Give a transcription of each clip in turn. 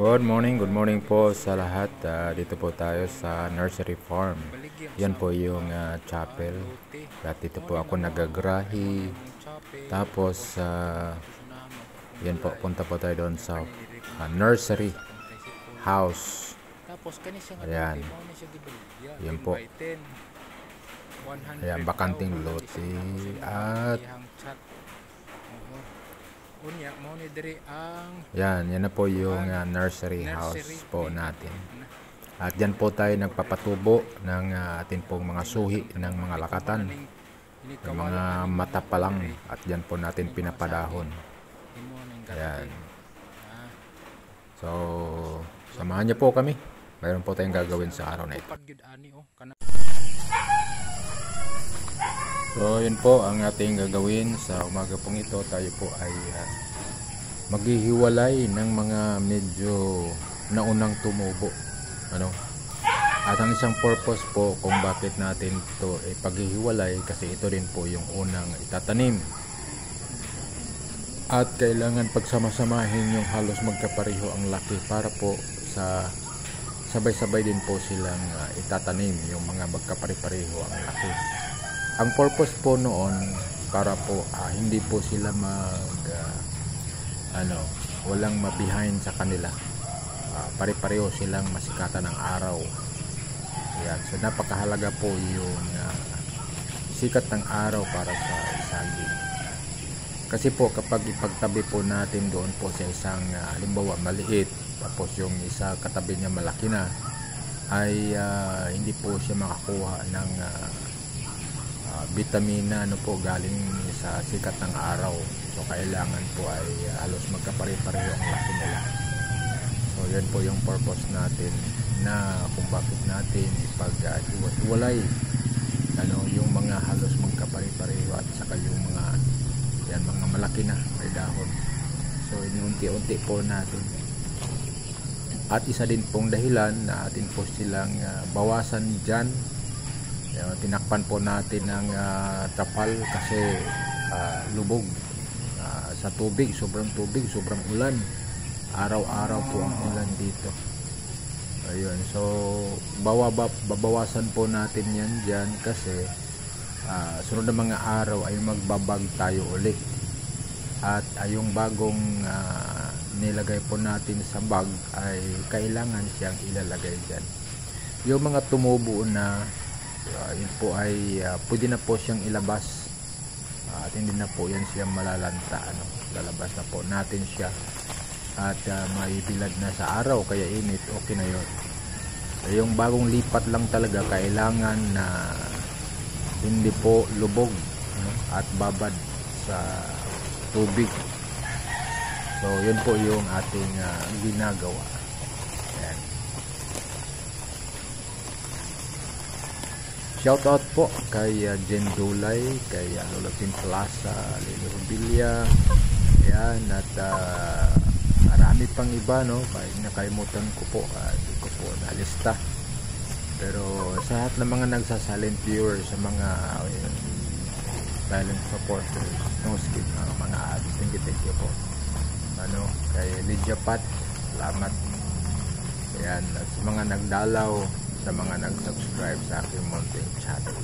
Good morning po sa lahat. Dito po tayo sa nursery farm. Yan po yung chapel. At dito po ako nagagrahi. Tapos, yan po, punta po tayo doon sa nursery house. Ayan. Yan po. Ayan, bakanting lote. At yan na po yung nursery house po natin. At dyan po tayo nagpapatubo ng atin pong mga suhi ng mga lakatan, ng mga mata pa lang, at dyan po natin pinapadahon. Ayan. So, samahan niyo po kami. Mayroon po tayong gagawin sa araw na ito. So, yun po ang ating gagawin sa umaga pong ito. Tayo po ay maghihiwalay ng mga medyo naunang tumubo. At ang isang purpose po kung bakit natin ito paghihiwalay, kasi ito rin po yung unang itatanim. At kailangan pagsama-samahin yung halos magkapareho ang laki para po sa sabay-sabay din po silang itatanim yung mga magkapare-pareho ang laki. Ang purpose po noon para po hindi po sila walang ma-behind sa kanila. Pare-pareho silang masikatan ng araw. Yan. So napakahalaga po yung sikat ng araw para sa saging. Kasi po kapag ipagtabi po natin doon po sa isang halimbawa maliit, tapos yung isa katabi niya malaki na, ay hindi po siya makakuha ng vitamina galing sa sikat ng araw. So kailangan po ay halos magkapare-pareho ang laki nila. So yan po yung purpose natin na kung bakit natin ipag-hiwalay yung mga halos magkapare-pareho at saka yung mga malaki na may dahon. So inunti-unti po natin. At isa din pong dahilan na atin po silang bawasan dyan. Tinakpan po natin ng trapal kasi lubog sa tubig, sobrang ulan, araw-araw po ang ulan dito. Ayun, so babawasan po natin yan dyan kasi sunod na mga araw ay magbabag tayo uli. At yung bagong nilagay po natin sa bag ay kailangan siyang ilalagay dyan. Yung mga tumubo na yun po ay pwede na po siyang ilabas at hindi na po yan siya malalanta. Lalabas na po natin siya at may bilad na sa araw kaya init, okay na yun. Yung bagong lipat lang talaga kailangan na hindi po lubog at babad sa tubig. So yun po yung ating ginagawa. Ayan. Shout out po kay Jen Dulay, kay Lola Tim Plaza, Lilo Rubilia, ayan, at marami pang iba, nakalimutan ko po, hindi ko po nalista. Pero sa lahat ng mga nagsasilent viewers, sa mga silent supporters, no skip, mga ads, thank you po. Kay Lydia Pat, salamat. Ayan, at sa mga nagdalaw, sa mga nag-subscribe sa aking mountain channel.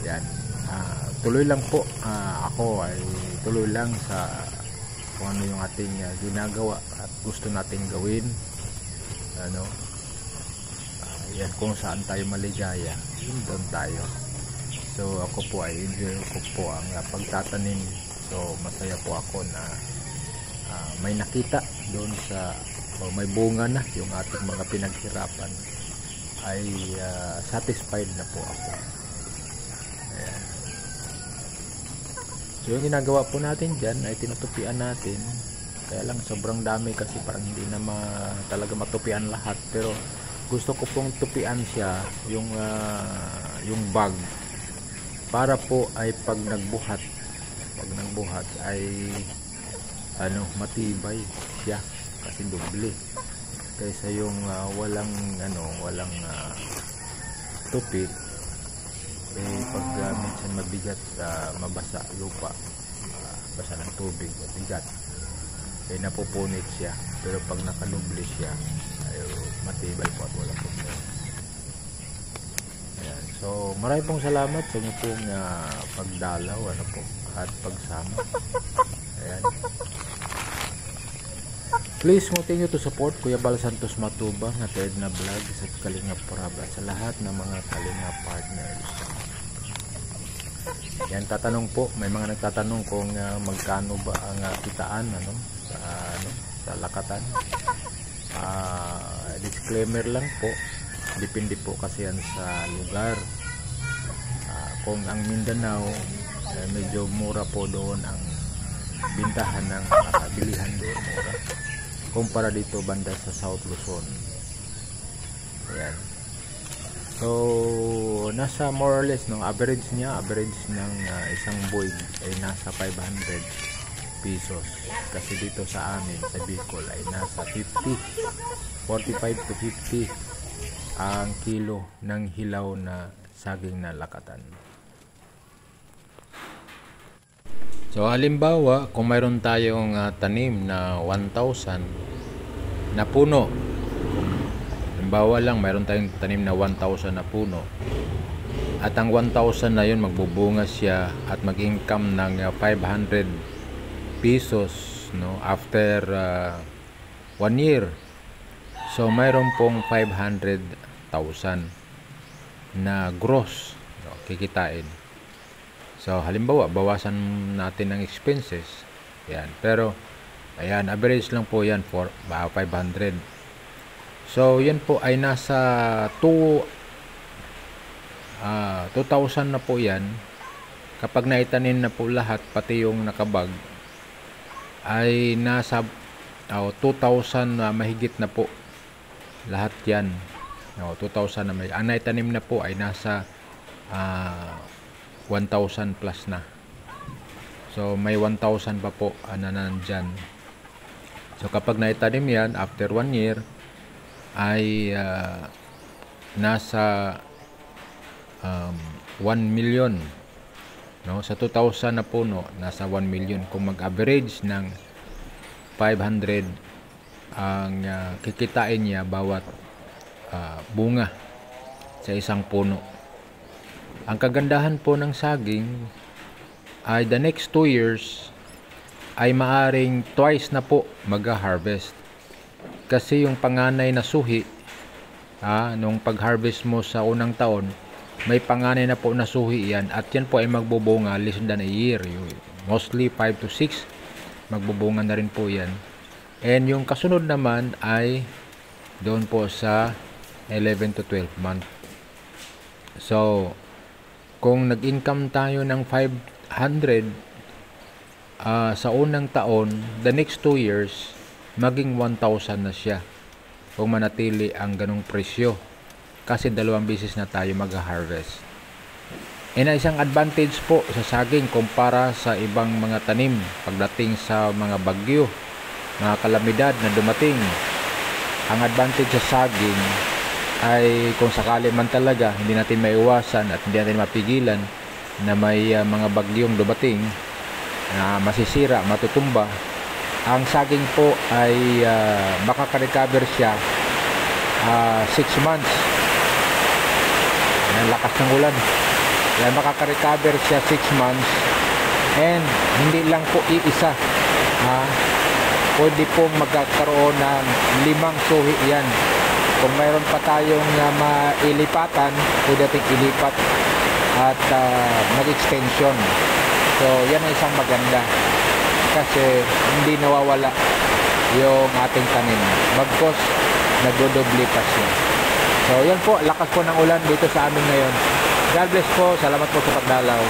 Yan. Tuloy lang po. Ako ay tuloy lang sa kung ano yung ating ginagawa at gusto nating gawin. Yan, kung saan tayo maligaya, yun doon tayo. So ako po ay enjoy ko po ang pagtatanim. So masaya po ako na may nakita doon sa may bunga na yung ating mga pinaghirapan. Ay satisfied na po ako. Ayan. So yung ginagawa po natin dyan ay tinutupian natin. Kaya lang sobrang dami kasi parang hindi na talaga matupian lahat. Pero gusto ko pong tupian siya yung bag para po ay pag nagbuhat ay matibay siya kasi doble kaysa yung walang tupi. Pag minsan mabigat, mabasa lupa, basa ng tubig, mabigat. ay napupunit siya. Pero pag nakadubli siya ay matibay po at wala problema. Ayan. So maraming pong salamat sa inyo pong pagdalaw at pagsama. Ayan. Please continue to support Kuya Bal Santos Matubang at Edna Vlogs at Kalinga Prabhat sa lahat ng mga Kalinga partners. Yan, tatanong po, may mga nagtatanong kung magkano ba ang kitaan sa lakatan. Disclaimer lang po, depende po kasi yan sa lugar. Kung ang Mindanao, medyo mura po doon ang bintahan ng bilihan doon, mura kumpara dito banda sa South Luzon. Ayan. So nasa more or less average ng isang boig ay nasa 500 pesos, kasi dito sa amin sa Bicol ay nasa 45 to 50 ang kilo ng hilaw na saging na lakatan. So halimbawa, kung mayroon tayong tanim na 1,000 na puno, halimbawa lang mayroon tayong tanim na 1,000 na puno, at ang 1,000 na yun magbubunga siya at mag-income ng 500 pesos after 1 year. So mayroon pong 500,000 na gross kikitain. So halimbawa, bawasan natin ng expenses. Yan. Pero ayan, average lang po yan for 500. So yan po ay nasa 2,000 na po yan. Kapag naitanin na po lahat, pati yung nakabag, ay nasa 2,000 na mahigit na po. Lahat yan. 2,000 na mahigit. Ang naitanim na po ay nasa 1,000 plus na. So may 1,000 pa po na nandyan. So kapag naitanim yan after 1 year ay nasa 1 million. Sa 2,000 na puno, nasa 1 million. Kung mag-average ng 500 ang kikitain niya bawat bunga sa isang puno. Ang kagandahan po ng saging ay the next 2 years ay maaring twice na po mag-harvest. Kasi yung panganay na suhi, nung pag-harvest mo sa unang taon, may panganay na po na suhi yan, at yan po ay magbubunga less than a year. Mostly 5 to 6 magbubunga na rin po yan. And yung kasunod naman ay doon po sa 11 to 12 month. So kung nag-income tayo ng 500 sa unang taon, the next 2 years, maging 1,000 na siya. Kung manatili ang ganong presyo. Kasi 2 beses na tayo mag-harvest. E na isang advantage po sa saging kumpara sa ibang mga tanim pagdating sa mga bagyo, mga kalamidad na dumating. Ang advantage sa saging ay kung sakali man talaga hindi natin maiwasan at hindi natin mapigilan na may mga bagyong dumating na masisira, matutumba, ang saging po ay makaka-recover siya 6 months. Ang lakas ng ulan, kaya makaka-recover siya 6 months, and hindi lang po iisa, pwede pong magkakaroon ng 5 suhi yan. Kung mayroon pa tayong mailipatan, pwede natin ilipat at mag-extension. So yan ang isang maganda, kasi hindi nawawala yung ating tanim, bagkos nagdodoble pa siya. So yan po, lakas po ng ulan dito sa amin ngayon. God bless po, salamat po sa pagdalaw.